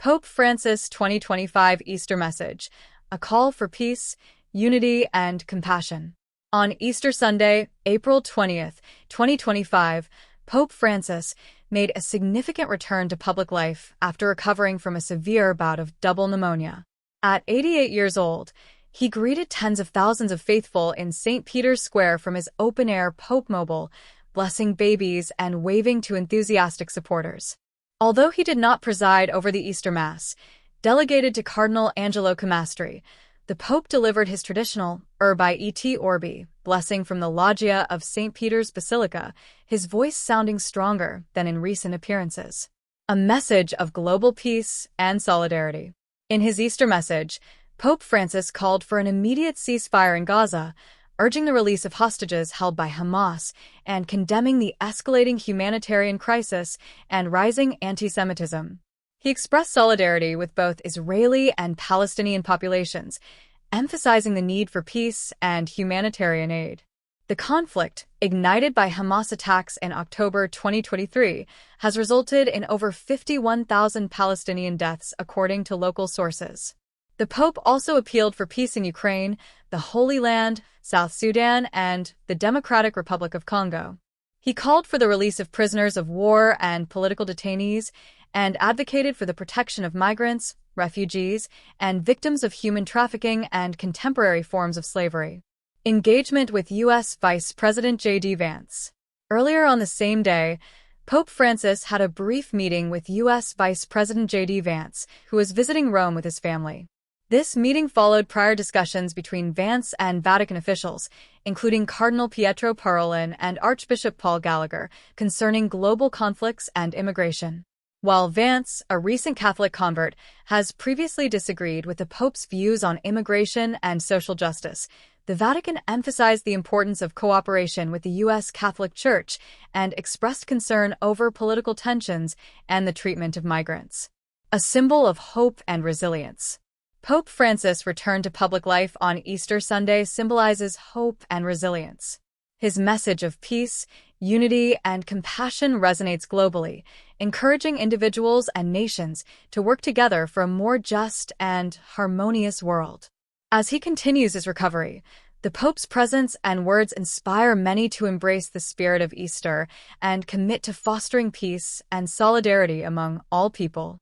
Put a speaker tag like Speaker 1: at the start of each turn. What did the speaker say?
Speaker 1: Pope Francis 2025 Easter Message, a call for peace, unity, and compassion. On Easter Sunday, April 20th, 2025, Pope Francis made a significant return to public life after recovering from a severe bout of double pneumonia. At 88 years old, he greeted tens of thousands of faithful in St. Peter's Square from his open-air Pope Mobile, blessing babies and waving to enthusiastic supporters. Although he did not preside over the Easter Mass, delegated to Cardinal Angelo Camastri, the Pope delivered his traditional Urbi et Orbi blessing from the loggia of St. Peter's Basilica, his voice sounding stronger than in recent appearances. A message of global peace and solidarity. In his Easter message, Pope Francis called for an immediate ceasefire in Gaza, urging the release of hostages held by Hamas and condemning the escalating humanitarian crisis and rising anti-Semitism. He expressed solidarity with both Israeli and Palestinian populations, emphasizing the need for peace and humanitarian aid. The conflict, ignited by Hamas attacks in October 2023, has resulted in over 51,000 Palestinian deaths, according to local sources. The Pope also appealed for peace in Ukraine, the Holy Land, South Sudan, and the Democratic Republic of Congo. He called for the release of prisoners of war and political detainees, and advocated for the protection of migrants, refugees, and victims of human trafficking and contemporary forms of slavery. Engagement with U.S. Vice President J.D. Vance. Earlier on the same day, Pope Francis had a brief meeting with U.S. Vice President J.D. Vance, who was visiting Rome with his family. This meeting followed prior discussions between Vance and Vatican officials, including Cardinal Pietro Parolin and Archbishop Paul Gallagher, concerning global conflicts and immigration. While Vance, a recent Catholic convert, has previously disagreed with the Pope's views on immigration and social justice, the Vatican emphasized the importance of cooperation with the U.S. Catholic Church and expressed concern over political tensions and the treatment of migrants. A symbol of hope and resilience. Pope Francis' return to public life on Easter Sunday symbolizes hope and resilience. His message of peace, unity, and compassion resonates globally, encouraging individuals and nations to work together for a more just and harmonious world. As he continues his recovery, the Pope's presence and words inspire many to embrace the spirit of Easter and commit to fostering peace and solidarity among all people.